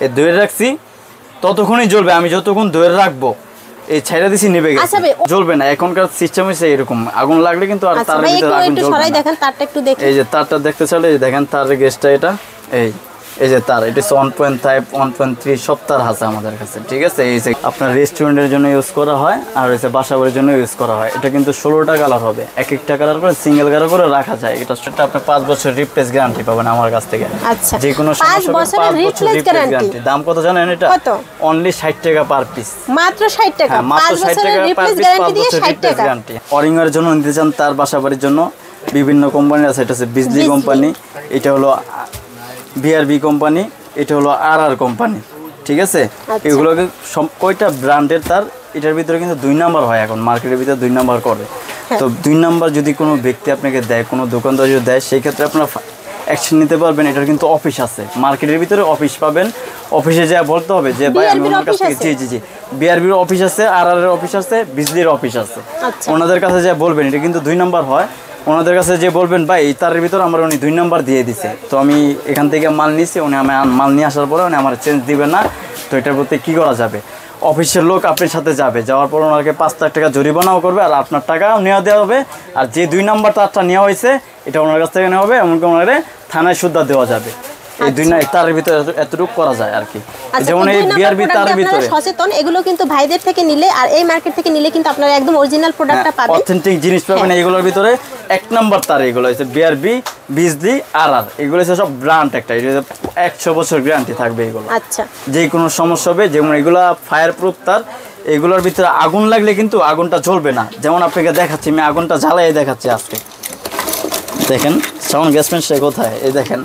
এই ধরে রাখছি ততক্ষণই জ্বলবে, আমি যতক্ষণ ধরে রাখবো এই ছাইরা দিছি নিভে গেছে, জ্বলবে না। এখনকার সিস্টেম হইছে এরকম, আগুন লাগলে কিন্তু আর তার ভিতরে আগুন জ্বলবে না। দেখেন তারটা একটু দেখেন, এই যে তারটা দেখতে চাইলে এই দেখেন তারের গেজটা এটা, এই যে তার এটা 1.5 1.3 সব তার আছে আমাদের কাছে, ঠিক আছে। এই যে আপনার রেস্টুরেন্টের জন্য ইউজ করা হয় আর হচ্ছে বাসাবাড়ির জন্য ইউজ করা হয়। এটা কিন্তু 16টা কালার হবে, এক একটা কালার করে সিঙ্গেল কালার করে রাখা যায়। এটা আপনি 5 বছর রিপ্লেস গ্যারান্টি পাবেন আমার কাছ থেকে। আচ্ছা, যে কোনো সমস্যা 5 বছরের রিপ্লেস গ্যারান্টি। দাম কত জানেন এটা? অনলি 60 টাকা পার পিস, মাত্র 60 টাকা। মাত্র 60 টাকা পার পিস, 5 বছর রিপ্লেস গ্যারান্টি। ওয়ারিং এর জন্য নিতে চান তার বাসাবাড়ির জন্য বিভিন্ন কোম্পানি আছে। এটা হচ্ছে বিজলি কোম্পানি, এটা হলো বিআরবি কোম্পানি, এটা হলো আরআর কোম্পানি, ঠিক আছে। এগুলো কয়টা ব্র্যান্ডের তার, এটার ভিতরে কিন্তু 2 নাম্বার হয় এখন মার্কেটের ভিতরে 2 নাম্বার করে। তো 2 নাম্বার যদি কোনো ব্যক্তি আপনাকে দেয়, কোনো দোকানদার যদি দেয়, সেই ক্ষেত্রে আপনারা অ্যাকশন নিতে পারবেন। এটার কিন্তু অফিস আছে মার্কেটের ভিতরে, অফিস পাবেন। অফিসে যা বলতে হবে যে ভাই আমি ওনার কাছ থেকে জি বিআরবির অফিস আছে, আরআর অফিস আছে, বিজলির অফিস আছে। ওনাদের কাছে যা বলবেন, এটা কিন্তু 2 নাম্বার হয়। ওনাদের কাছে যে বলবেন ভাই তারের ভিতরে আমার উনি 2 নাম্বার দিয়ে দিছে, তো আমি এখান থেকে মাল নিছি, উনি আমি মাল নিয়ে আসার পরে উনি আমার চেঞ্জ দিবে না, তো এটার প্রতি কী করা যাবে? অফিসের লোক আপনার সাথে যাবে, যাওয়ার পর ওনাকে 5 লাখ টাকা জরিমানাও করবে আর আপনার টাকাও নেওয়া দেওয়া হবে। আর যে 2 নাম্বার তারটা নেওয়া হয়েছে এটা ওনার কাছ থেকে নেওয়া হবে, এমনকি ওনারে থানায় সুদ্ধা দেওয়া যাবে। এই 2 তারের ভিতরে এতটুকু করা যায় আর কি। যেমন এই বিআরবি তারের ভিতরে সচেতন, এগুলো কিন্তু ভাইদের থেকে নিলে আর এই মার্কেট থেকে নিলে কিন্তু আপনারা একদম অরিজিনাল প্রোডাক্টটা পাবেন, অথেন্টিক জিনিস পাবেন। এইগুলোর ভিতরে 1 নাম্বার তার, এগুলো হচ্ছে বিআরবি, বিজলি, আরআর, এগুলো হচ্ছে সব ব্র্যান্ড একটা, এটা 100 বছর গ্যারান্টি থাকবে এগুলো। আচ্ছা, যে কোনো সমস্যা হবে, যেমন এগুলো ফায়ার প্রুফ তার, এগুলোর ভিতরে আগুন লাগলে কিন্তু আগুনটা জ্বলবে না। যেমন আপনাকে দেখাচ্ছি, আমি আগুনটা জ্বালাই দেখাচ্ছি আজকে, দেখেন সাউন্ড গ্যাসমেন্ট সে কোথায়, এই দেখেন।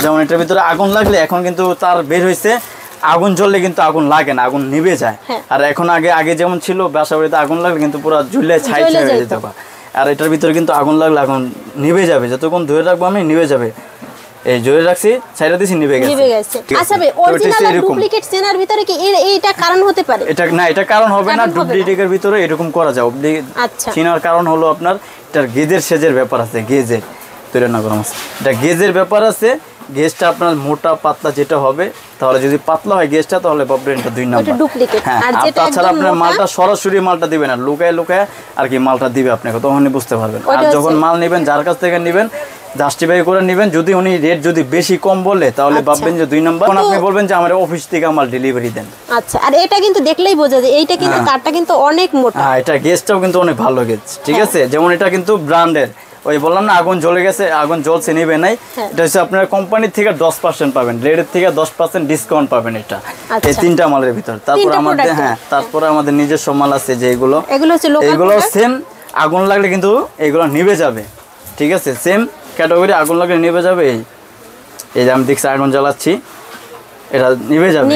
যেমন এটার ভিতরে আগুন লাগলে এখন কিন্তু তার বের হয়েছে, আগুন জ্বললে কিন্তু আগুন লাগে না, আগুন নিভে যায়। আর এখন আগে যেমন ছিল বাসা বাড়িতে আগুন লাগলে কিন্তু পুরো ঝুলে ছাই হয়ে যেত, আর এটার ভিতরে কিন্তু আগুন লাগলে আগুন নিভে যাবে, যতক্ষণ ধরে রাখবো আমি নিভে যাবে। এই জোরে রাখছি, ছাইরা দিছি, নিভে গেছে। আচ্ছা ভাই, অরিজিনাল আর ডুপ্লিকেট চেনার ভিতরে কি এইটা কারণ হতে পারে? এটা না, এটা কারণ হবে না। ডুপ্লিকেটের ভিতরে এরকম করা যায়। আচ্ছা, চেনার কারণ হলো আপনার এটার গেজের সেজের ব্যাপার আছে, গেজের তৈরি না করা, এটা গেজের ব্যাপার আছে। গেজটা আপনার মোটা পাতলা যেটা হবে, তাহলে যদি পাতলা হয় গেজটা তাহলে ভাববেন এটা 2 নাম্বার ডুপ্লিকেট। আর তাছাড়া আপনার মালটা সরাসরি মালটা দিবেন না, লুকায় আর কি মালটা দিবে আপনাকে, তখনই বুঝতে পারবেন। আর যখন মাল নেবেন, যার কাছ থেকে নেবেন জাস্টিফাই করে নেবেন। যদি উনি রেট যদি বেশি কম বলে তাহলে ভাববেন যে 2 নাম্বার, আপনি বলবেন যে আমার অফিস থেকে মাল ডেলিভারি দেন। আচ্ছা, আর এটা কিন্তু দেখলেই বোঝা যায় এইটা কিন্তু তারটা কিন্তু অনেক মোটা। হ্যাঁ, এটা গেজটাও কিন্তু অনেক ভালো গেজ, ঠিক আছে। যেমন এটা কিন্তু ব্র্যান্ডের, ওই বললাম না আগুন জ্বলে গেছে, আগুন জ্বলছে নিবে নাই, এটা হচ্ছে আপনার কোম্পানির থেকে 10% পাবেন, রেটের থেকে 10% ডিসকাউন্ট পাবেন এটা, এই 3টা মালের ভিতর। তারপর আমাদের তারপরে আমাদের নিজস্ব মাল আছে যে এগুলো সেম আগুন লাগলে কিন্তু এগুলো নিভে যাবে, ঠিক আছে। সেম ক্যাটাগরি, আগুন লাগলে নিভে যাবে। এই যে আমি দেখছি আগুন জ্বালাচ্ছি, এটা নিভে যাবে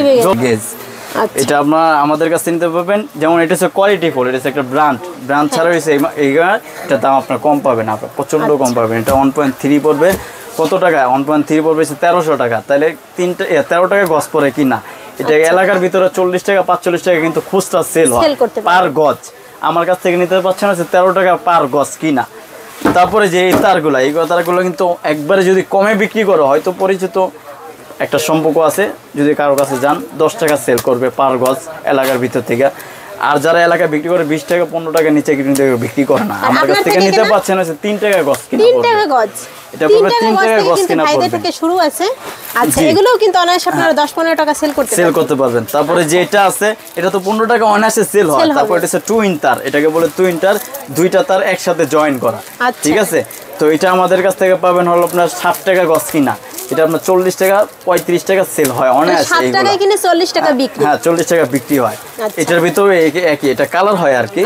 গেজ। এটা আপনার আমাদের কাছে নিতে পারবেন। যেমন এটা হচ্ছে কোয়ালিটি ফুল, এটা হচ্ছে একটা ব্র্যান্ড ছাড়া হয়েছে এটার দাম আপনার কম পাবেন, আপনার প্রচণ্ড কম পাবেন। এটা 1.3 পড়বে কত টাকা? 1.3 পড়বে 1300 টাকা। তাহলে 13 টাকা গজ পরে কিনা। এটা এলাকার ভিতরে 40 টাকা 45 টাকা কিন্তু খুচরা সেল হয় পার গজ। আমার কাছ থেকে নিতে পারছেন হচ্ছে 13 টাকা পার গজ কিনা। তারপরে যে এই তারগুলো কিন্তু একবারে যদি কমে বিক্রি করা হয়, তো পরিচিত একটা সম্পর্ক আছে, যদি কারো কাছে যান 10 টাকা সেল করবে পার গজ এলাকার ভিতর থেকে। আর যারা এলাকায় বিক্রি করে 20 টাকা 15 টাকা নিচে কিন্তু বিক্রি করে না। আমার কাছ থেকে নিতে পাচ্ছেন হচ্ছে 3 টাকা গজ কিনা, 3 টাকা গজ, এটা পুরো 3 টাকা গজ কিনা পড়বে। থেকে শুরু আছে। আচ্ছা, এগুলোও কিন্তু অনায়াসে আপনারা 10-15 টাকা সেল করতে পারবেন। তারপরে যে এটা আছে, এটা তো 15 টাকা অনায়াসে সেল হয়। তারপর এটা হচ্ছে 2 ইন তার, এটাকে বলে 2 ইন তার, 2টা তার একসাথে জয়েন করা, ঠিক আছে। তো এটা আমাদের কাছ থেকে পাবেন হলো আপনার 60 টাকা গজ কিনা। এটা আপনার 40 টাকা 35 টাকা সেল হয় অনায়াসে। 60 টাকায় কিনে 40 টাকা বিক্রি। হ্যাঁ, 40 টাকা বিক্রি হয়। এটার ভিতরে একই, এটা কালার হয় আর কি,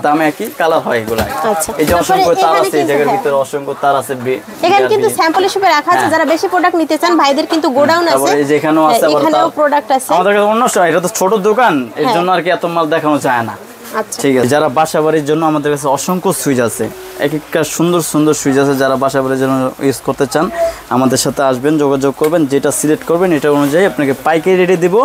দাম একই, কালার হয় এগুলা। এই যে অসংখ্য তার আছে, এই জায়গার ভিতরে অসংখ্য তার আছে। এখানে কিন্তু স্যাম্পল হিসেবে রাখা আছে, যারা বেশি প্রোডাক্ট নিতে চান ভাইদের কিন্তু গোডাউন আছে। এই যে এখানেও আছে, এখানেও প্রোডাক্ট আছে। আমাদের কাছে অন্য সময়, এটা তো ছোট দোকান, এর জন্য আর কি এত মাল দেখানো যায় না। ঠিক আছে। যারা বাসা বাড়ির জন্য আমাদের কাছে অসংখ্য সুইচ আছে, এক একটা সুন্দর সুন্দর সুইচ আছে। যারা বাসা বাড়ির জন্য ইউজ করতে চান আমাদের সাথে আসবেন, যোগাযোগ করবেন, যেটা সিলেক্ট করবেন এটা অনুযায়ী আপনাকে পাইকারি রেটে দিব।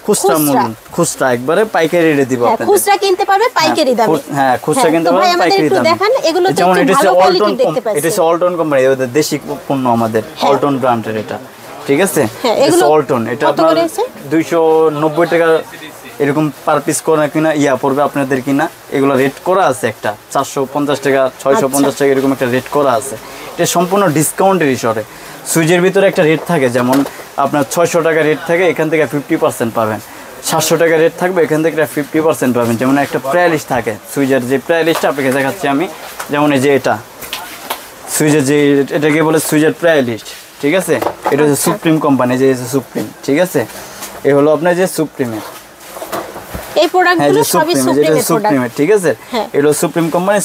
খুচরা মূল্য, খুচরা একবারে পাইকারি রেটে দিব আপনাদের। খুচরা কিনতে পারবে পাইকারি দামে। হ্যাঁ, খুচরা কিনতে পারবে পাইকারি দামে। দেখেন এগুলো তো যেমন এটা ভালো কোয়ালিটি দেখতে পাচ্ছেন। এটা হচ্ছে অল্টন কোম্পানি, এদের দেশি পণ্য, আমাদের অল্টন ব্র্যান্ডের। এটা ঠিক আছে ওয়ালটন এটা আপনার 290 টাকা এরকম পার পিস করে কিনা পড়বে আপনাদের কিনা এগুলো রেট করা আছে একটা 450 টাকা 650 টাকা এরকম একটা রেট করা আছে এটা সম্পূর্ণ ডিসকাউন্টের ইস্যুতে সুইচের ভিতরে একটা রেট থাকে যেমন আপনার 600 টাকা রেট থাকে এখান থেকে 50% পাবেন 700 টাকা রেট থাকবে এখান থেকে 50% পাবেন যেমন একটা প্রায় লিস্ট থাকে সুইচের যে প্রায় লিস্টটা আপনাকে দেখাচ্ছি আমি যেমন এই যে এটা সুইচের যে এটাকে বলে সুইচের প্রায় লিস্ট ঠিক আছে এটা হচ্ছে সুপ্রিম কোম্পানি যে সুপ্রিম ঠিক আছে এই হলো আপনার যে সুপ্রিমের এই প্রোডাক্টগুলো সবই সুপ্রিমের ঠিক আছে এটা সুপ্রিম কোম্পানি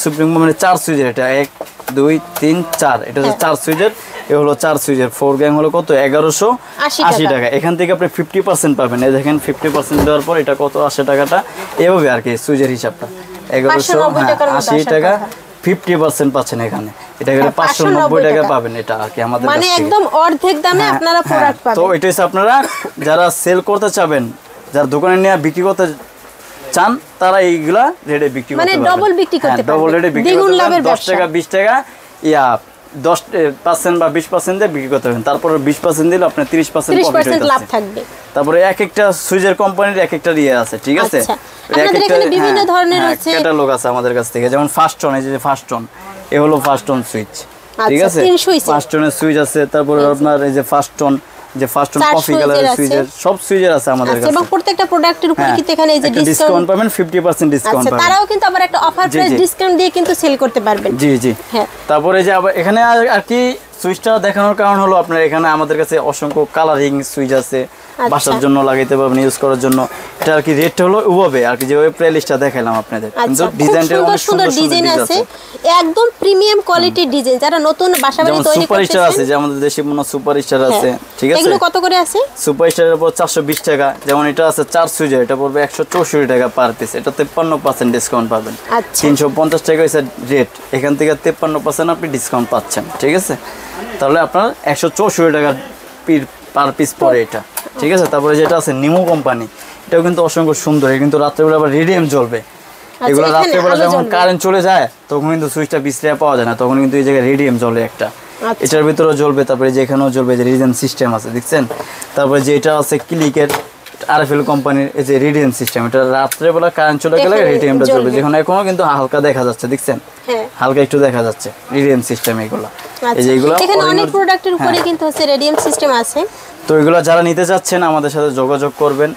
4 সুইচের এটা 1 2 3 4 এটা হচ্ছে 4 সুইচের এই হলো 4 সুইচের 4 গ্যাং হলো কত 1180 টাকা এখান থেকে আপনি 50% পাবেন এই দেখেন 50% দেওয়ার পর এটা কত 80 টাকাটা এভাবে আর কি সুইচের হিসাবটা 1180 টাকা 50% পাচ্ছেন এখানে এটা গেলে 590 টাকা পাবেন এটা আর কি আমাদের মানে একদম অর্ধেক দামে আপনারা প্রোডাক্ট পাবেন তো এটা হচ্ছে আপনারা যারা সেল করতে চাবেন যারা দোকানে নিয়ে বিক্রি করতে চান তারা এইগুলা রেটে বিক্রি করতে পারবেন মানে ডাবল বিক্রি করতে পারবেন ডাবল রেটে বিক্রি করতে পারবেন 10 টাকা 20 টাকা 10% বা 20% দিয়ে বিক্রি করতে পারবেন তারপর 20% দিলে আপনার 30% লাভ থাকবে তারপরে এক একটা সুইচের কোম্পানির এক একটা আছে ঠিক আছে আপনাদের এখানে বিভিন্ন ধরনের আছে ক্যাটালগ আছে আমাদের কাছ থেকে যেমন ফাস্টন এই যে ফাস্টন এই হলো ফাস্টন সুইচ ঠিক আছে ফাস্টনের সুইচ আছে তারপরে আপনার এই যে ফাস্টন যে ফাস্টন কফি কালারের সুইচের সব সুইচের আছে আমাদের কাছে এবং প্রত্যেকটা প্রোডাক্টের উপরে কিন্তু এখানে এই যে ডিসকাউন্ট পাবেন 50% ডিসকাউন্ট পাবেন তারাও কিন্তু আবার একটা অফার প্রাইস ডিসকাউন্ট দিয়ে কিন্তু সেল করতে পারবেন জি জি তারপরে যে আবার এখানে আর কি সুইচটা দেখানোর কারণ হলো আপনার এখানে আমাদের কাছে অসংখ্য কালারিং সুইচ আছে বাসার জন্য লাগাইতে পারবেন ইউজ করার জন্য এটা আর কি রেট হলো ওভাবে আর কি যেভাবে প্লে লিস্টটা দেখাইলাম আপনাদের কিন্তু ডিজাইনটা অনেক সুন্দর ডিজাইন আছে একদম প্রিমিয়াম কোয়ালিটির ডিজাইন যারা নতুন বাসাবাড়ি তৈরি করতেছেন সুপারস্টার আছে যে আমাদের দেশে মনে সুপারস্টার আছে ঠিক আছে এগুলো কত করে আছে সুপারস্টারের উপর 420 টাকা যেমন এটা আছে 4 সুইচ এটা পড়বে 164 টাকা পার পিস এটা 53% ডিসকাউন্ট পাবেন 350 টাকা হইছে রেট এখান থেকে 53% আপনি ডিসকাউন্ট পাচ্ছেন ঠিক আছে তাহলে আপনার 164 টাকা পার পিস পড়ে এটা ঠিক আছে তারপরে যেটা আছে নিমো কোম্পানি এটাও কিন্তু অসংখ্য সুন্দর কিন্তু রাত্রেবেলা আবার রেডিয়াম জ্বলবে এগুলো রাত্রেবেলা যখন কারেন্ট চলে যায় তখন কিন্তু সুইচটা বিছড়ে পাওয়া যায় না তখন কিন্তু এই জায়গায় রেডিয়াম জ্বলে একটা এটার ভিতরেও জ্বলবে তারপরে যে এখানেও জ্বলবে যে রিজেন সিস্টেম আছে দেখছেন তারপরে যে এটা আছে ক্লিকের আরএফএল কোম্পানির এই যে রেডিয়াম সিস্টেম এটা রাত্রেবেলা কারেন্ট চলে গেলে রেডিয়ামটা জ্বলবে যেখানে এখনো কিন্তু হালকা দেখা যাচ্ছে দেখছেন হালকা একটু দেখা যাচ্ছে রেডিয়াম সিস্টেম এগুলো এই যে এগুলো এখানে অনেক প্রোডাক্টের উপরে কিন্তু হচ্ছে রেডিয়াম সিস্টেম আছে তো এগুলো যারা নিতে চাচ্ছেন আমাদের সাথে যোগাযোগ করবেন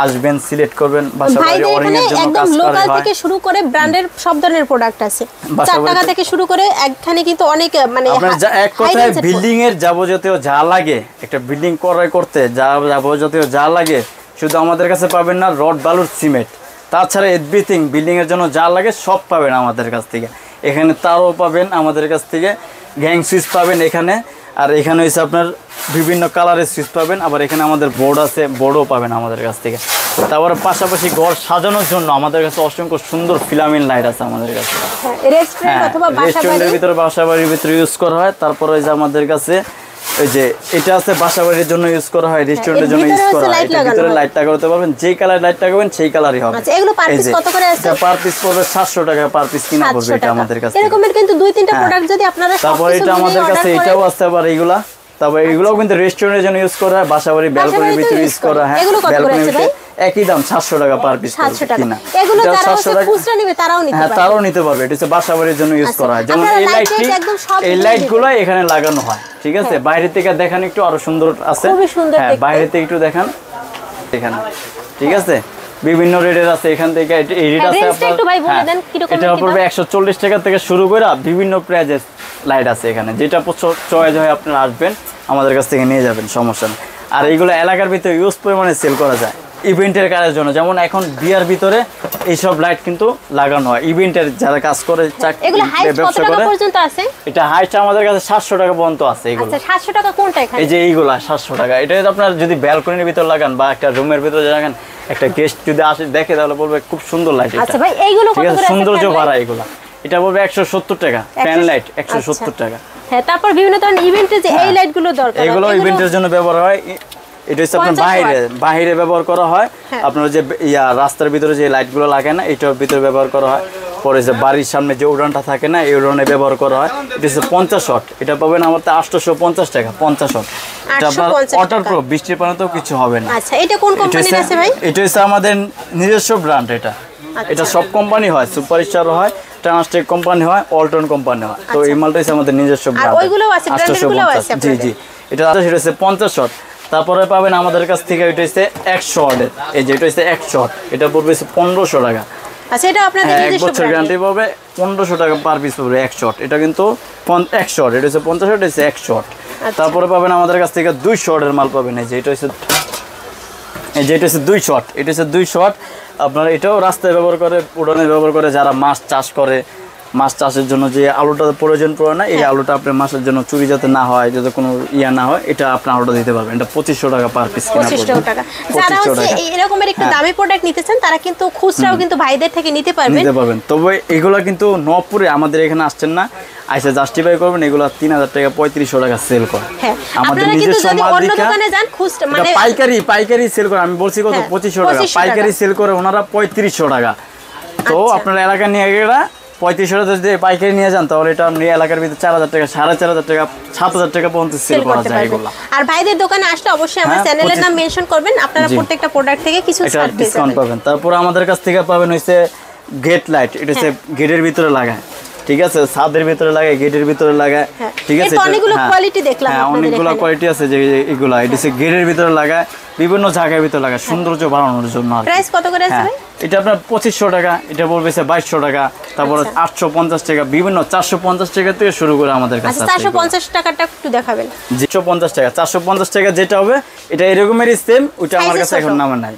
আসবেন সিলেক্ট করবেন বাসাবাড়ি অরিং এর জন্য কাজ করা হয় লোকাল থেকে শুরু করে ব্র্যান্ডের সব ধরনের প্রোডাক্ট আছে 4 টাকা থেকে শুরু করে একখানে কিন্তু অনেক মানে আপনার এক কথায় বিল্ডিং এর যাবতীয় যা লাগে একটা বিল্ডিং ক্রয় করতে যাবতীয় যা লাগে শুধু আমাদের কাছে পাবেন না রড বালুর সিমেন্ট তাছাড়া এভরিথিং বিল্ডিং এর জন্য যা লাগে সব পাবেন আমাদের কাছ থেকে এখানে তারও পাবেন আমাদের কাছ থেকে গ্যাং সুইচ পাবেন এখানে আর এখানে হচ্ছে আপনার বিভিন্ন কালারের সুইচ পাবেন আবার এখানে আমাদের বোর্ড আছে বোর্ডও পাবেন আমাদের কাছ থেকে তারপরে পাশাপাশি ঘর সাজানোর জন্য আমাদের কাছে অসংখ্য সুন্দর ফিলামেন্ট লাইট আছে আমাদের কাছে রেস্টুরেন্ট অথবা রেস্টুরেন্টের ভিতরে বাসাবাড়ির ভিতরে ইউজ করা হয় তারপরে যে আমাদের কাছে এই যে এটা আছে বাসাবাড়ির জন্য ইউজ করা হয় রেস্টুরেন্টের জন্য ইউজ করা হয় এর ভিতরে লাইট লাগাতে পারবেন যেই কালার লাইট লাগাবেন সেই কালারই হবে আচ্ছা এগুলো পার পিস কত করে আছে এটা পার পিস পড়বে 700 টাকা পার পিস কিনা পড়বে এটা আমাদের কাছে এরকমের কিন্তু 2-3টা প্রোডাক্ট যদি আপনারা তারপর এটা আমাদের কাছে এটাও আছে আবার এইগুলা তারপর এগুলোও কিন্তু রেস্টুরেন্টের জন্য ইউজ করা হয় বাসাবাড়ি ব্যালকনির ভিতরে ইউজ করা হয় ব্যালকনির ভিতরে একই দাম 700 টাকা পার পিস 700 টাকা এগুলো যারা খুচরা নেবে তারাও নিতে পারবে তারাও নিতে পারবে এটা হচ্ছে বাসাবাড়ির জন্য ইউজ করা হয় যেমন এই লাইটগুলো এখানে লাগানো হয় ঠিক আছে বাইরে থেকে দেখেন একটু আরো সুন্দর আছে হ্যাঁ বাইরে থেকে একটু দেখেন এখানে ঠিক আছে বিভিন্ন রেটের আছে এখান থেকে এই রেট আছে আপনার একটু ভাই বলে দেন কি রকম এটা পড়বে 140 টাকা থেকে শুরু করে বিভিন্ন প্রাইজের লাইট আছে এখানে যেটা চয়েস হয় আপনারা আসবেন আমাদের কাছ থেকে নিয়ে যাবেন সমস্যা নেই আর এইগুলো এলাকার ভিতরে ইউজ পরিমাণে সেল করা যায় ইভেন্টের কাজের জন্য যেমন এখন বিয়ার ভিতরে এই সব লাইট কিন্তু লাগানো হয় ইভেন্টের যারা কাজ করে ব্যবসা করে এটা হাইট আমাদের কাছে 700 টাকা পর্যন্ত আছে এগুলো আচ্ছা 700 টাকা কোনটা এখানে এই যে এইগুলা 700 টাকা এটা আপনার যদি ব্যালকনির ভিতর লাগান বা একটা রুমের ভিতর লাগান একটা গেস্ট যদি আসে দেখে তাহলে বলবে খুব সুন্দর লাইট এটা আচ্ছা ভাই এইগুলো কত করে সৌন্দর্য বাড়া এগুলা এটা বলবে 170 টাকা ফ্যান লাইট 170 টাকা হ্যাঁ তারপর বিভিন্ন ধরনের ইভেন্টে যে এই লাইটগুলো দরকার এগুলো ইভেন্টের জন্য ব্যবহার হয় এটা হচ্ছে আপনার বাইরে ব্যবহার করা হয় আপনার যে রাস্তার ভিতরে যে লাইটগুলো লাগে না এটার ভিতরে ব্যবহার করা হয় পরে যে বাড়ির সামনে যে উড়ানটা থাকে না, এই উড়ানে ব্যবহার করা হয়। এটা হচ্ছে 50 ওয়াট, এটা পাবেন আমার 850 টাকা 50 ওয়াট। এটা আপনার ওয়াটার প্রুফ, বৃষ্টির পানিতেও কিছু হবে না। আচ্ছা, এটা কোন কোম্পানির আছে ভাই? এটা হচ্ছে আমাদের নিজস্ব ব্র্যান্ড। এটা সব কোম্পানি হয়, সুপারস্টার হয়, ট্রান্সটেক কোম্পানি হয়, অল্টন কোম্পানি হয়। তো এই মালটা হচ্ছে আমাদের নিজস্ব ব্র্যান্ড। আর ওইগুলোও আছে, ব্র্যান্ডেরগুলোও আছে জি জি, এটা হচ্ছে 50 ওয়াট। তারপরে পাবেন আমাদের কাছ থেকে এটা হচ্ছে 100 ওয়াটের। এই যে এটা হচ্ছে 100 ওয়াট, এটা পড়বে 1500 টাকা। আচ্ছা, এটা আপনাদের নিজস্ব 1 বছর গ্যারান্টি পাবে, 1500 টাকা পার পিস পড়বে 100 ওয়াট। এটা কিন্তু 100 ওয়াট, এটা হচ্ছে 50 ওয়াট, এটা হচ্ছে 100 ওয়াট। তারপরে পাবেন আমাদের কাছ থেকে 200 ওয়াটের মাল পাবেন। এই যে এটা হচ্ছে 200 ওয়াট, এটা হচ্ছে 200 ওয়াট। আপনারা এটাও রাস্তায় ব্যবহার করে, উড়ানে ব্যবহার করে, যারা মাছ চাষ করে, মাছ চাষের জন্য যে আলুটা প্রয়োজন পড়ে না, এই আলুটা আপনার মাছের জন্য চুরি যাতে না হয়, যাতে কোনো না হয়, এটা আপনি আলুটা দিতে পারবেন। এটা 2500 টাকা পার পিস কিনা পড়বে। 2500 টাকা। যারা হচ্ছে এরকমের একটু দামি প্রোডাক্ট নিতে চান, তারা কিন্তু খুচরাও কিন্তু ভাইদের থেকে নিতে পারবেন। তবে এগুলা কিন্তু নবপুরে আমাদের এখানে আসছেন না, আইসা জাস্টিফাই করবেন। এগুলা 3000 টাকা 3500 টাকা সেল করে। আমাদের নিজস্ব মাল দোকানে যান, খুচরা মানে পাইকারি সেল করে। আমি বলছি কত 2500 টাকা, পাইকারি সেল করে ওনারা 3500 টাকা। তো আপনার এলাকা নিয়ে গেলে 3500 টাকা যদি পাইকারি নিয়ে যান, তাহলে এটা আপনি এলাকার ভিতরে 4000 টাকা, 4500 টাকা, 7000 টাকা পর্যন্ত সেল করা যায় এগুলা। আর ভাইদের দোকানে আসলে অবশ্যই আমার চ্যানেলের নাম মেনশন করবেন, আপনারা প্রত্যেকটা প্রোডাক্ট থেকে কিছু ছাড় ডিসকাউন্ট পাবেন। তারপর আমাদের কাছ থেকে পাবেন হইছে গেট লাইট। এটা হচ্ছে গেটের ভিতরে লাগায়, ঠিক আছে, ছাদের ভিতরে লাগায়, গেটের ভিতরে লাগায়, ঠিক আছে। অনেকগুলো কোয়ালিটি দেখলাম, অনেকগুলো কোয়ালিটি আছে যে এগুলা। এটা হচ্ছে গেটের ভিতরে লাগায়, বিভিন্ন জায়গার ভিতরে লাগায়, সৌন্দর্য বাড়ানোর জন্য। প্রাইস কত করে আছে ভাই? এটা আপনার 2500 টাকা, এটা পড়বে 2200 টাকা, তারপর 850 টাকা, বিভিন্ন 450 টাকা থেকে শুরু করে আমাদের কাছে। 450 টাকাটা একটু দেখাবেন। 450 টাকা, 450 টাকা যেটা হবে, এটা এরকমেরই সেম, ওইটা আমার কাছে এখন নামে নাই।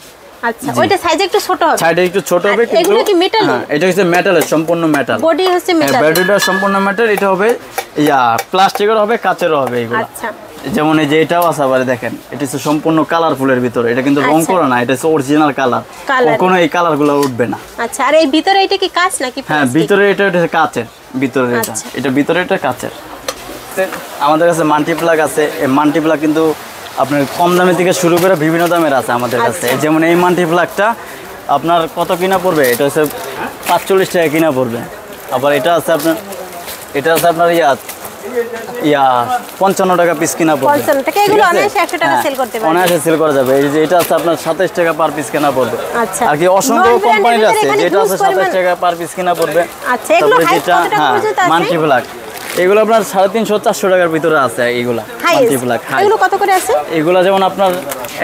আচ্ছা, ওইটা সাইজে একটু ছোট হবে, সাইডে একটু ছোট হবে। কিন্তু এগুলো কি মেটাল? হ্যাঁ, এটা হচ্ছে মেটালের, সম্পূর্ণ মেটাল। বডি হচ্ছে মেটাল, বডিটা সম্পূর্ণ মেটাল। এটা হবে প্লাস্টিকের হবে, কাচেরও হবে এগুলো। আচ্ছা, যেমন এই যে এটাও আছে, আবার দেখেন, এটা হচ্ছে সম্পূর্ণ কালারফুলের ভিতরে। এটা কিন্তু রং করা না, এটা হচ্ছে অরিজিনাল কালার, কোনো এই কালারগুলো উঠবে না। আচ্ছা, আর এই ভিতরে এটা কি কাঁচ নাকি? হ্যাঁ, ভিতরে এটা কাচের, ভিতরে এটা ভিতরে এটা কাচের। আমাদের কাছে মাল্টিপ্লাগ আছে। এই মাল্টিপ্লাগ কিন্তু আপনার কম দামের থেকে শুরু করে বিভিন্ন দামের আছে আমাদের কাছে। যেমন এই মাল্টিপ্লাগটা আপনার কত কিনা পড়বে, এটা হচ্ছে 45 টাকা কিনা পড়বে। আবার এটা আছে আপনার 55 টাকা পিস কিনা পড়বে। 55 টাকা, এগুলো অনায়াসে 100 টাকা সেল করতে পারবে, অনায়াসে সেল করা যাবে। এই যে এটা আছে আপনার 27 টাকা পার পিস কিনা পড়বে। আচ্ছা, আর কি অসংখ্য কোম্পানির আছে, যেটা আছে 27 টাকা পার পিস কিনা পড়বে। আচ্ছা, এগুলো হাইট কত টাকা পর্যন্ত আছে? মাল্টিপ্লাগ এগুলো আপনার 350-400 টাকার ভিতরে আছে। এইগুলা মাল্টিপ্লাগ এগুলো কত করে আছে? এগুলা যেমন আপনার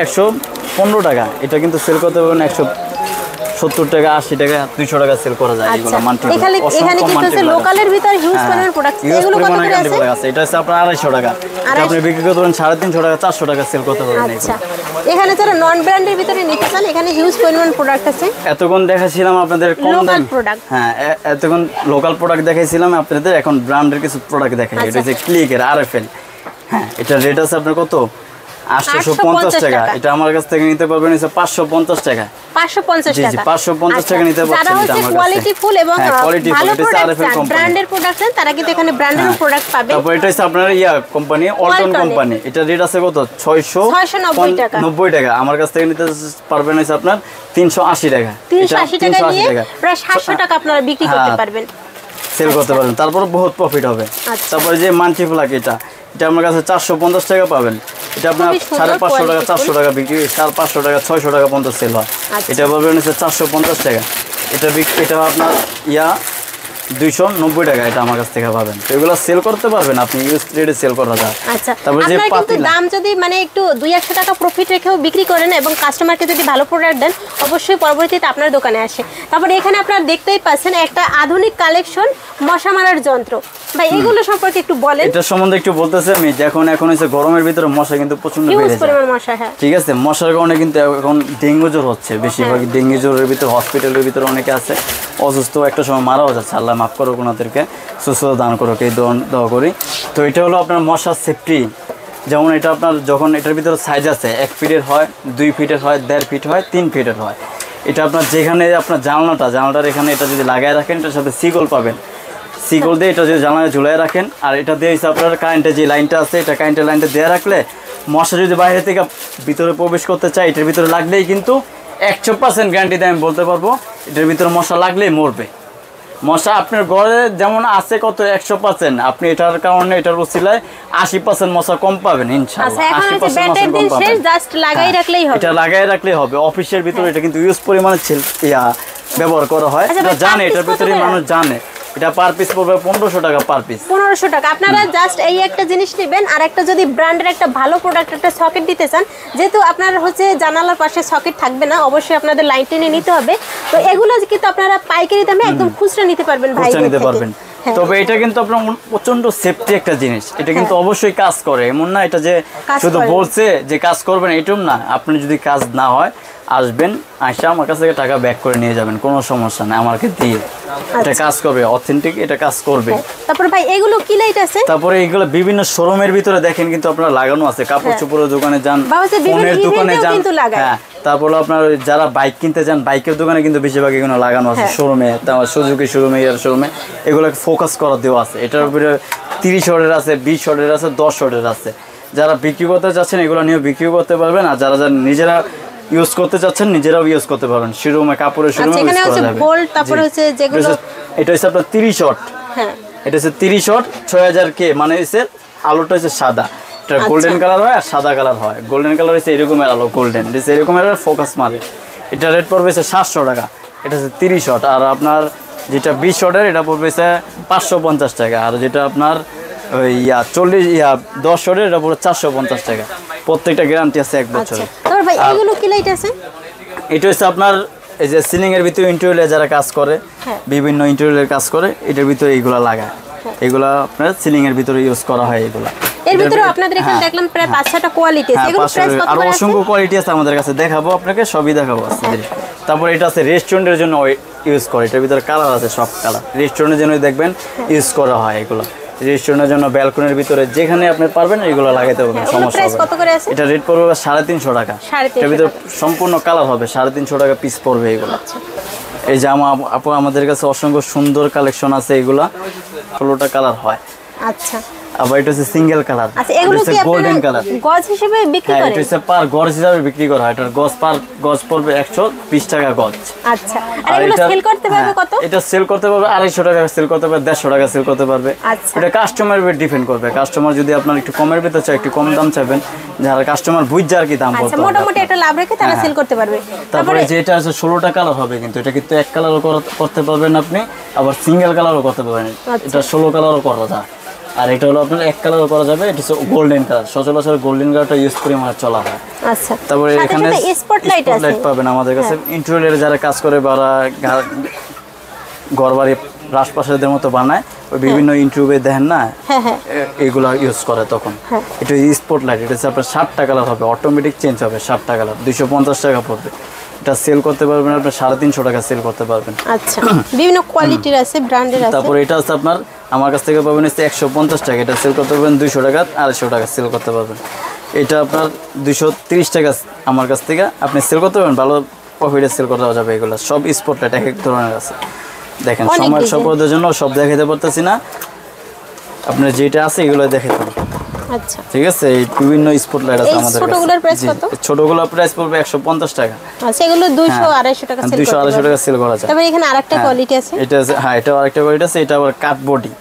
115 টাকা, এটা কিন্তু সেল করতে পারবেন 170 টাকা, 80 টাকা, 200 টাকা সেল করা যায় এগুলো মাল্টিপ্লাগ। এখানে কিন্তু লোকালের ভিতর হিউজ পরিমাণ প্রোডাক্ট, এগুলো কত করে আছে? এটা হচ্ছে আপনার 250 টাকা, এটা আপনি বিক্রি করতে পারেন 350 টাকা, 400 টাকা সেল করতে পারবেন। আচ্ছা, এখানে যারা নন ব্র্যান্ডের ভিতরে নিতে চান, এখানে হিউজ পরিমাণ প্রোডাক্ট আছে। এতক্ষণ দেখাছিলাম আপনাদের কম দাম প্রোডাক্ট, হ্যাঁ, এতক্ষণ লোকাল প্রোডাক্ট দেখাইছিলাম আপনাদের, এখন ব্র্যান্ডের কিছু প্রোডাক্ট দেখাই। এটা হচ্ছে ক্লিকের RFL। হ্যাঁ, এটা রেট আছে আপনার কত, 850 টাকা। এটা আমার কাছ থেকে নিতে পারবেন 550 টাকা। 550 টাকা, জি 550 টাকা নিতে পারবেন। যারা হচ্ছে কোয়ালিটি ফুল এবং ভালো প্রোডাক্ট, ব্র্যান্ডের প্রোডাক্ট চান, তারা কিন্তু এখানে ব্র্যান্ডের প্রোডাক্ট পাবে। তারপর এটা হচ্ছে আপনার কোম্পানি, অল্টন কোম্পানি। এটা রেট আছে কত, 690 টাকা। 90 টাকা। আমার কাছ থেকে নিতে পারবেন হচ্ছে আপনার 380 টাকা। 380 টাকা নিয়ে প্রায় 700 টাকা আপনারা বিক্রি করতে পারবেন, সেল করতে পারবেন। তারপর বহুত প্রফিট হবে। তারপরে যে মাল্টিপ্লাগ, এটা আমার কাছে 450 টাকা পাবেন। এটা আপনার 550 টাকা, 400 টাকা বিক্রি, 500 টাকা, 600 টাকা পর্যন্ত সেল হয়। এটা পাবেন হচ্ছে 450 টাকা। এটা আপনার 290 টাকা। এটা আমার কাছ থেকে পাবেন। তো এগুলো সেল করতে পারবেন আপনি, ইউজ রেটে সেল করা যায়। আচ্ছা, আপনারা কিন্তু দাম যদি মানে একটু 200 টাকা প্রফিট রেখেও বিক্রি করেন এবং কাস্টমারকে যদি ভালো প্রোডাক্ট দেন, অবশ্যই পরবর্তীতে আপনার দোকানে আসে। তারপরে এখানে আপনারা দেখতেই পাচ্ছেন একটা আধুনিক কালেকশন মশা মারার যন্ত্র। ভাই, এগুলো সম্পর্কে একটু বলেন। এটা সম্বন্ধে একটু বলতেছি আমি। এখন হচ্ছে গরমের ভিতরে মশা কিন্তু প্রচন্ড বেড়ে যায়, হ্যাঁ, ঠিক আছে। মশার কারণে কিন্তু এখন ডেঙ্গু জ্বর হচ্ছে বেশিরভাগ। ডেঙ্গু জ্বরের ভিতরে হসপিটালের ভিতরে অনেকে আছে অসুস্থ, একটা সময় মারাও যাচ্ছে। আল্লাহ মাফ করো, ওনাদেরকে সুস্থতা দান করো, এই দোয়া করি। তো এটা হলো আপনার মশার সেফটি। যেমন এটা আপনার যখন এটার ভিতরে সাইজ আছে, 1 ফিটের হয়, 2 ফিটের হয়, 1.5 ফিট হয়, 3 ফিটের হয়। এটা আপনার যেখানে আপনার জানলাটার এখানে এটা যদি লাগায় রাখেন, এটার সাথে সিগল পাবেন। সিগল দিয়ে এটা যদি জানলায় ঝুলাই রাখেন, আর এটা দিয়ে আপনার কারেন্টের যে লাইনটা আছে, এটা কারেন্টের লাইনটা দিয়ে রাখলে মশা যদি বাইরে থেকে ভিতরে প্রবেশ করতে চায়, এটার ভিতরে লাগলেই কিন্তু 100% গ্যারান্টি দিয়ে আমি বলতে পারবো, এটার ভিতরে মশা লাগলেই মরবে। মশা আপনার ঘরে যেমন আছে কত 100%, আপনি এটার কারণে এটার উসিলায় 80% মশা কম পাবেন ইনশাআল্লাহ। আচ্ছা এখন হচ্ছে 80% ব্যাটের দিন শেষ, জাস্ট লাগাই রাখলেই হবে। এটা লাগাই রাখলেই হবে। অফিসের ভিতরে এটা কিন্তু ইউজ পরিমাণে ব্যবহার করা হয়, এটা জানে, এটার ভিতরে মানুষ জানে। এটা পার পিস পড়বে 1500 টাকা পার পিস। 1500 টাকা। আপনারা জাস্ট এই একটা জিনিস নেবেন, আর একটা যদি ব্র্যান্ডের একটা ভালো প্রোডাক্ট একটা সকেট দিতে চান, যেহেতু আপনার হচ্ছে জানালার পাশে সকেট থাকবে না, অবশ্যই আপনাদের লাইন টেনে নিতে হবে। তো এগুলো কিন্তু আপনারা পাইকারি দামে একদম খুচরা নিতে পারবেন ভাই, খুচরা নিতে পারবেন। তবে এটা কিন্তু আপনার প্রচন্ড সেফটি একটা জিনিস, এটা কিন্তু অবশ্যই কাজ করে, এমন না এটা যে শুধু বলছে যে কাজ করবে না, এটাও না। আপনি যদি কাজ না হয় আসবেন, আসে আমার কাছ থেকে টাকা ব্যাক করে নিয়ে যাবেন, কোনো সমস্যা নাই, আমাকে দিয়ে। এটা কাজ করবে, অথেন্টিক, এটা কাজ করবে। তারপরে ভাই এগুলো কি লাইট আছে? তারপরে এগুলো বিভিন্ন শোরুমের ভিতরে দেখেন কিন্তু আপনারা লাগানো আছে, কাপড় চোপড়ের দোকানে যান, ফোনের দোকানে যান, হ্যাঁ। তারপরে আপনার যারা বাইক কিনতে যান, বাইকের দোকানে কিন্তু বেশিরভাগ এগুলো লাগানো আছে শোরুমে, তারপর সুজুকি শোরুমে, ইয়ার শোরুমে, এগুলো ফোকাস করা দেওয়া আছে। এটার উপরে 30 ওয়াটের আছে, 20 ওয়াটের আছে, 10 ওয়াটের আছে। যারা বিক্রি করতে চাচ্ছেন এগুলো নিয়ে বিক্রি করতে পারবেন, আর যারা নিজেরা ইউজ করতে চাচ্ছেন নিজেরাও ইউজ করতে পারবেন। শিরোমে কাপড়ের শিরোমে ইউজ করা যাবে। গোল্ড, তারপর হচ্ছে যেগুলো এটা হচ্ছে আপনার 30 ওয়াট। হ্যাঁ, এটা হচ্ছে 30 ওয়াট 6000 কে, মানে হচ্ছে আলোটা হচ্ছে সাদা, এটা গোল্ডেন কালার হয় আর সাদা কালার হয়। গোল্ডেন কালার হচ্ছে এরকমের আলো, গোল্ডেন হচ্ছে এরকমের ফোকাস মারে। এটা রেট পড়বে হচ্ছে 700 টাকা। এটা হচ্ছে 30 ওয়াট। আর আপনার যেটা 20 ওয়াটের এটা পড়বে হচ্ছে 550 টাকা। আর যেটা আপনার ওই 10 ওয়াটের এটা পড়বে 450 টাকা। প্রত্যেকটা গ্যারান্টি আছে 1 বছরের। তারপর ভাই এগুলো কি লাইট আছে? এটা হচ্ছে আপনার এই যে সিলিং এর ভিতরে ইন্টেরিয়র যারা কাজ করে, বিভিন্ন ইন্টেরিয়রের কাজ করে, এটার ভিতরে এইগুলা লাগায়। এগুলা আপনার সিলিং এর ভিতরে ইউজ করা হয়। এগুলা এর ভিতরে আপনাদের এখানে দেখলাম প্রায় 5-6টা কোয়ালিটি আছে। এগুলো প্রাইস কত আর করে আছে? অসংখ্য কোয়ালিটি আছে আমাদের কাছে, দেখাবো আপনাকে, সবই দেখাবো আজকে। তারপর এটা আছে রেস্টুরেন্টের জন্য ইউজ করে, এটার ভিতরে কালার আছে, সব কালার রেস্টুরেন্টের জন্য দেখবেন ইউজ করা হয়। এগুলো রেস্টুরেন্টের জন্য ব্যালকনির ভিতরে যেখানে আপনি পারবেন এগুলো লাগাইতে পারবেন, সমস্যা হবে না। এটা রেট পড়বে 350 টাকা। এর ভিতরে সম্পূর্ণ কালার হবে, 350 টাকা পিস পড়বে এগুলো। এই যে আপু আমাদের কাছে অসংখ্য সুন্দর কালেকশন আছে, এগুলা 16টা কালার হয়। আচ্ছা, আবার এটা হচ্ছে সিঙ্গেল কালার। আচ্ছা, এগুলো কি গোল্ডেন কালার গজ হিসেবে বিক্রি করেন? এটা হচ্ছে পার গজ হিসেবে বিক্রি করা হয়। এটার গজ পার গজ পড়বে 120 টাকা গজ। আচ্ছা, আর এগুলো সেল করতে পারবে কত? এটা সেল করতে পারবে 250 টাকা, সেল করতে পারবে 150 টাকা, সেল করতে পারবে। এটা কাস্টমারের উপর ডিপেন্ড করবে। কাস্টমার যদি আপনার একটু কমের ভিতরে চায়, একটু কম দাম চাইবেন, যারা কাস্টমার বুঝছে আর কি দাম বলতে পারবে, মোটামুটি একটা লাভ রেখে তারা সেল করতে পারবে। তারপরে যেটা আছে 16টা কালার হবে, কিন্তু এটা কিন্তু এক কালারও করতে পারবেন আপনি, আবার সিঙ্গেল কালারও করতে পারবেন। এটা 16 কালারও করা যায়। আর এটা হলো আপনার এক কালারও করা যাবে। এটা হচ্ছে গোল্ডেন কালার, সচরাচর গোল্ডেন কালারটা ইউজ করে মানে চলা হয়। আচ্ছা, তারপরে এখানে স্পটলাইট পাবেন আমাদের কাছে। ইন্টেরিয়রে যারা কাজ করে বা ঘরবাড়ি রাজপ্রাসাদের মতো বানায়, ওই বিভিন্ন ইউটিউবে দেখেন না, এগুলো ইউজ করে, তখন এটা স্পটলাইট। এটা হচ্ছে আপনার 7টা কালার হবে, অটোমেটিক চেঞ্জ হবে, 7টা কালার, 250 টাকা পড়বে। এটা সেল করতে পারবেন আপনি 350 টাকা সেল করতে পারবেন। আচ্ছা, বিভিন্ন কোয়ালিটির আছে, ব্র্যান্ডের আছে। তারপর এটা আছে আপনার আমার কাছ থেকে পাবেন হচ্ছে 150 টাকা। এটা সেল করতে পারবেন 200 টাকা, 250 টাকা সেল করতে পারবেন। এটা আপনার 230 টাকা আমার কাছ থেকে আপনি সেল করতে পারবেন, ভালো প্রফিটে সেল করা যাবে। এগুলো সব স্পটলাইট এক এক ধরনের আছে। দেখেন সময়ের স্বল্পতার জন্য সব দেখাতে পারতেছি না, আপনার যেটা আছে এগুলো দেখাতে পারবেন। আচ্ছা, ঠিক আছে, এই বিভিন্ন স্পটলাইট আছে আমাদের কাছে। ছোটগুলোর প্রাইস কত? ছোটগুলোর প্রাইস পড়বে 150 টাকা। আচ্ছা, এগুলো 200-250 টাকা সেল 200-250 টাকা সেল করা যায়। তারপর এখানে আরেকটা কোয়ালিটি আছে। এটা আছে, হ্যাঁ, এটা আরেকটা কোয়ালিটি আছে। এটা আবার কাট বডি।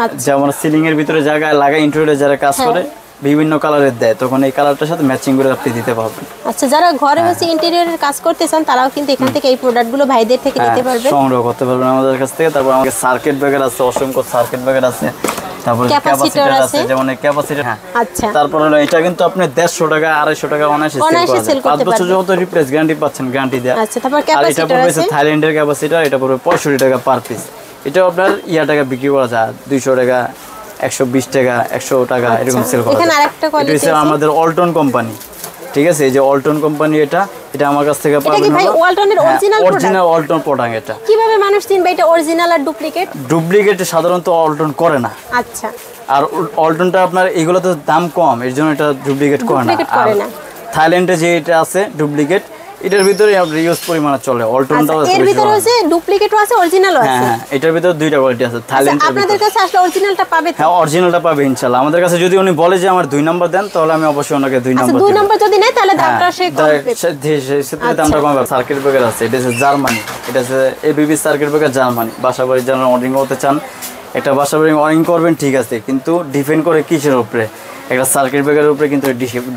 আচ্ছা, যেমন সিলিং এর ভিতরে জায়গায় লাগায় ইন্টেরিয়রে যারা কাজ করে বিভিন্ন কালারের দেয়, তখন এই কালারটার সাথে ম্যাচিং করে আপনি দিতে পারবেন। আচ্ছা, যারা ঘরে বসে ইন্টেরিয়রের কাজ করতে চান তারাও কিন্তু এখান থেকে এই প্রোডাক্টগুলো ভাইদের থেকে নিতে পারবেন, সংগ্রহ করতে পারবেন আমাদের কাছ থেকে। তারপর আমাদের সার্কিট ব্রেকার আছে, অসংখ্য সার্কিট ব্রেকার আছে। তারপর ক্যাপাসিটর আছে, যেমন এই ক্যাপাসিটর। আচ্ছা, তারপর হলো এটা কিন্তু আপনি 150 টাকা 250 টাকা অনায়াসে সেল করা যায়। 5 বছর যত রিপ্লেস গ্যারান্টি পাচ্ছেন, গ্যারান্টি দেয়া। আচ্ছা, তারপর ক্যাপাসিটর আছে, থাইল্যান্ডের ক্যাপাসিটর। এটা পড়বে 65 টাকা পার পিস। এটা আপনার টাকা বিক্রি করা যায়, 200 টাকা, 120 টাকা, 100 টাকা এরকম সেল করা যায়। এখানে আরেকটা কোয়ালিটি আছে, এটা আমাদের অল্টন কোম্পানি। ঠিক আছে, এই যে অল্টন কোম্পানি, এটা আমার কাছ থেকে পাবেন। এটা কি ভাই অল্টনের অরিজিনাল প্রোডাক্ট? Original অল্টন product. এটা কিভাবে মানুষ চিনবে এটা অরিজিনাল আর ডুপ্লিকেট? ডুপ্লিকেট সাধারণত অল্টন করে না। আচ্ছা, আর অল্টনটা আপনার এগুলো তো দাম কম, এর জন্য এটা ডুপ্লিকেট করে না। আর থাইল্যান্ডে যে এটা আছে ডুপ্লিকেট, এটার ভিতরে আপনার ইউজ পরিমাণে চলে অল্টারনেটার আছে, এর ভিতরে আছে ডুপ্লিকেটও আছে অরিজিনালও আছে। হ্যাঁ এটার ভিতরে দুইটা কোয়ালিটি আছে। থাইল্যান্ড আপনাদের কাছে আসলে অরিজিনালটা পাবে তো? হ্যাঁ অরিজিনালটা পাবে ইনশাআল্লাহ। আমাদের কাছে যদি উনি বলে যে আমার 2 নাম্বার দেন তাহলে আমি অবশ্যই ওনাকে 2 নাম্বার দেব। 2 নাম্বার যদি নেয় তাহলে দামটা সে সেক্ষেত্রে দামটা কমবে। সার্কিট ব্রেকার আছে, এটা হচ্ছে জার্মানি, এটা হচ্ছে এবিবি সার্কিট ব্রেকার জার্মানি। বাসাবাড়ি যারা অর্ডিং করতে চান একটা বাসাবাড়ি অর্ডিং করবেন ঠিক আছে, কিন্তু ডিপেন্ড করে কিসের উপরে? একটা সার্কিট ব্রেকারের উপরে কিন্তু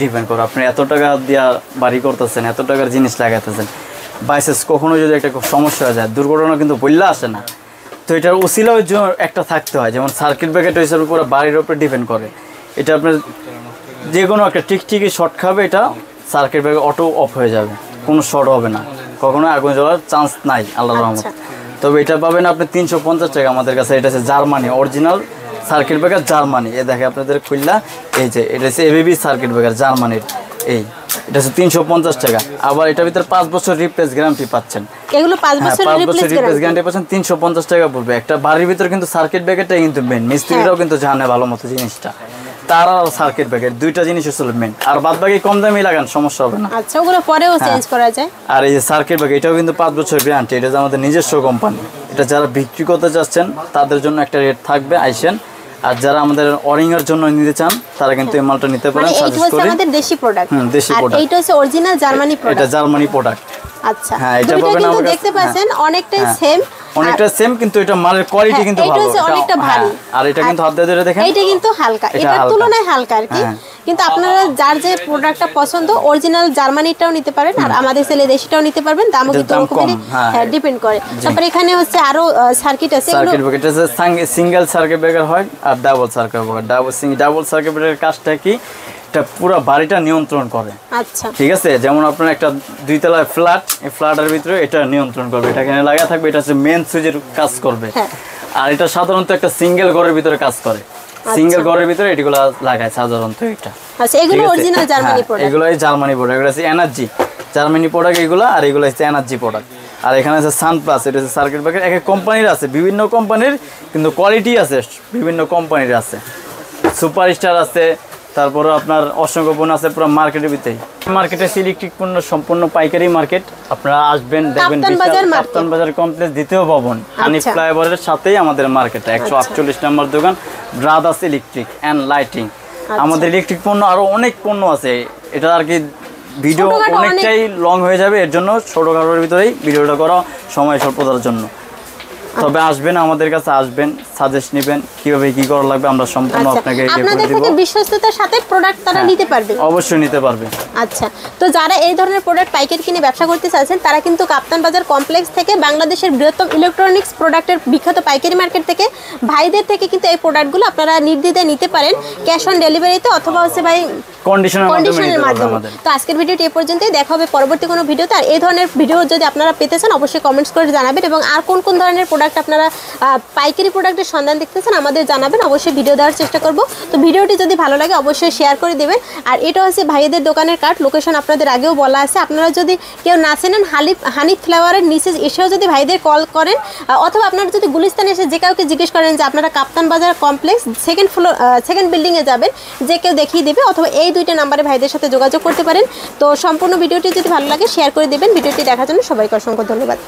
ডিপেন্ড করে। আপনি এত টাকা দিয়া বাড়ি করতেছেন, এত টাকার জিনিস লাগাইতেছেন, বাইসেস কখনো যদি একটা সমস্যা হয়ে যায়, দুর্ঘটনা কিন্তু বললে আসে না। তো এটার উসিলার জন্য একটা থাকতে হয়, যেমন সার্কিট ব্রেকারটা হিসাবে পুরো বাড়ির উপরে ডিপেন্ড করে। এটা আপনার যে কোনো একটা টিকটিকি শর্ট খাবে, এটা সার্কিট ব্রেকার অটো অফ হয়ে যাবে, কোনো শর্ট হবে না, কখনো আগুন জ্বলার চান্স নাই আল্লাহর রহমত। তবে এটা পাবেন আপনি 350 টাকা আমাদের কাছে। এটা হচ্ছে Germany original circuit breaker Germany. এ দেখে আপনাদের খুললা, এই যে এটা হচ্ছে এবিবি সার্কিট ব্রেকার জার্মানির। এটা হচ্ছে 350 টাকা। আবার এটার ভিতরে 5 বছর রিপ্লেস গ্যারান্টি পাচ্ছেন। এগুলো 5 বছর রিপ্লেস গ্যারান্টি পাচ্ছেন, 350 টাকা পড়বে। একটা বাড়ির ভিতরে কিন্তু সার্কিট ব্রেকারটাই কিন্তু মেন, মিস্ত্রিরাও কিন্তু জানে ভালো মতো জিনিসটা। তার আর সার্কিট ব্রেকার দুইটা জিনিস হচ্ছে মেন, আর বাদ বাকি কম দামে লাগান সমস্যা হবে না। আচ্ছা ওগুলো পরেও চেঞ্জ করা যায়। আর এই যে সার্কিট ব্রেকার এটাও কিন্তু 5 বছর গ্যারান্টি। এটা যে আমাদের নিজস্ব কোম্পানি। এটা যারা বিক্রি করতে চাচ্ছেন তাদের জন্য একটা রেট থাকবে, আইসেন। আর যারা আমাদের অরিং এর জন্য নিতে চান তারা কিন্তু এই মালটা নিতে পারেন। মানে এইটা হচ্ছে আমাদের দেশি প্রোডাক্ট, দেশি আর প্রোডাক্ট। এইটা হচ্ছে অরিজিনাল জার্মানি প্রোডাক্ট। এটা জার্মানি প্রোডাক্ট। আচ্ছা হ্যাঁ এটা দুটো পাবেন কিন্তু আমাদের দেখতে পাচ্ছেন অনেকটাই সেম, অনেকটা সেম, কিন্তু এটা মালের কোয়ালিটি কিন্তু ভালো। এটা হচ্ছে অনেকটা ভারী, আর এটা কিন্তু হাত দিয়ে ধরে দেখেন, এটা কিন্তু হালকা, এটার তুলনায় হালকা আর কি। কিন্তু আপনারা যার যে প্রোডাক্টটা পছন্দ অরিজিনাল জার্মানিটাও নিতে পারেন, আর আমাদের সেলে দেশিটাও নিতে পারবেন। দামও কিন্তু ওরকমই ডিপেন্ড করে। তারপর এখানে হচ্ছে আরো সার্কিট আছে। সার্কিট ব্রেকার এটা সিঙ্গেল সার্কিট ব্রেকার হয় আর double circuit breaker. Double circuit ব্রেকারের কাজটা কি? এটা পুরো বাড়িটা নিয়ন্ত্রণ করে। আচ্ছা ঠিক আছে, যেমন আপনার একটা 2 তলার ফ্ল্যাট, এই ফ্ল্যাটের ভিতরে এটা নিয়ন্ত্রণ করবে, এটা এখানে লাগা থাকবে, এটা হচ্ছে মেন সুইচের কাজ করবে। আর এটা সাধারণত একটা সিঙ্গেল ঘরের ভিতরে কাজ করে, সিঙ্গেল ঘরের ভিতরে এগুলো লাগায় সাধারণত। এটা আচ্ছা এগুলো অরিজিনাল জার্মানি প্রোডাক্ট। এগুলো এই জার্মানি প্রোডাক্ট, এগুলো হচ্ছে এনার্জি জার্মানি প্রোডাক্ট এগুলো, আর এগুলো হচ্ছে এনার্জি প্রোডাক্ট। আর এখানে আছে সানপ্লাস, এটা হচ্ছে সার্কিট ব্রেকার। এক এক কোম্পানির আছে, বিভিন্ন কোম্পানির কিন্তু কোয়ালিটি আছে, বিভিন্ন কোম্পানির আছে। সুপারস্টার আছে, তারপরে আপনার অসংখ্য পণ্য আছে পুরো মার্কেটের ভিতরে। মার্কেটে ইলেকট্রিক পণ্য সম্পূর্ণ পাইকারি মার্কেট। আপনারা আসবেন দেখবেন কাপ্তান বাজার কমপ্লেক্স দ্বিতীয় ভবন হানিফ ফ্লাইওভারের সাথেই আমাদের মার্কেটে 148 নম্বর দোকান ব্রাদার্স ইলেকট্রিক এন্ড লাইটিং। আমাদের ইলেকট্রিক পণ্য আরো অনেক পণ্য আছে, এটা আর কি ভিডিও অনেকটাই লং হয়ে যাবে, এর জন্য ছোটখাটোর ভিতরেই ভিডিওটা করা সময় স্বল্পতার জন্য। তবে আসবেন আমাদের কাছে, আসবেন সাজেস্ট নেবেন কিভাবে কি করা লাগবে, আমরা সম্পূর্ণ আপনাকে আপনাদের থেকে বিশ্বস্ততার সাথে প্রোডাক্ট তারা নিতে পারবে, অবশ্যই নিতে পারবে। আচ্ছা তো যারা এই ধরনের প্রোডাক্ট পাইকারি কিনে ব্যবসা করতে চাচ্ছেন তারা কিন্তু কাপ্তান বাজার কমপ্লেক্স থেকে বাংলাদেশের বৃহত্তম ইলেকট্রনিক্স প্রোডাক্টের বিখ্যাত পাইকারি মার্কেট থেকে ভাইদের থেকে কিন্তু এই প্রোডাক্টগুলো আপনারা নির্দ্বিধায় নিতে পারেন, ক্যাশ অন ডেলিভারিতে অথবা হচ্ছে ভাই কন্ডিশনের মাধ্যমে। তো আজকের ভিডিওটি এই পর্যন্তই, দেখা হবে পরবর্তী কোনো ভিডিওতে। আর এই ধরনের ভিডিও যদি আপনারা পেতে চান অবশ্যই কমেন্টস করে জানাবেন, এবং আর কোন কোন ধরনের প্রোডাক্ট আপনারা পাইকারি প্রোডাক্টের সন্ধান দেখতেছেন আমাদের জানাবেন, অবশ্যই ভিডিও দেওয়ার চেষ্টা করব। তো ভিডিওটি যদি ভালো লাগে অবশ্যই শেয়ার করে দেবেন। আর এটা হচ্ছে ভাইদের দোকানের কার্ড, লোকেশন আপনাদের আগেও বলা আছে। আপনারা যদি কেউ না চেনেন হানিফ ফ্লাওয়ারের নিচে এসেও যদি ভাইদের কল করেন, অথবা আপনারা যদি গুলিস্তানে এসে যে কাউকে জিজ্ঞেস করেন যে আপনারা কাপ্তান বাজার কমপ্লেক্স সেকেন্ড বিল্ডিংয়ে যাবেন, যে কেউ দেখিয়ে দেবে, অথবা এই দুইটা নাম্বারে ভাইদের সাথে যোগাযোগ করতে পারেন। তো সম্পূর্ণ ভিডিওটি যদি ভালো লাগে শেয়ার করে দেবেন। ভিডিওটি দেখার জন্য সবাইকে অসংখ্য ধন্যবাদ।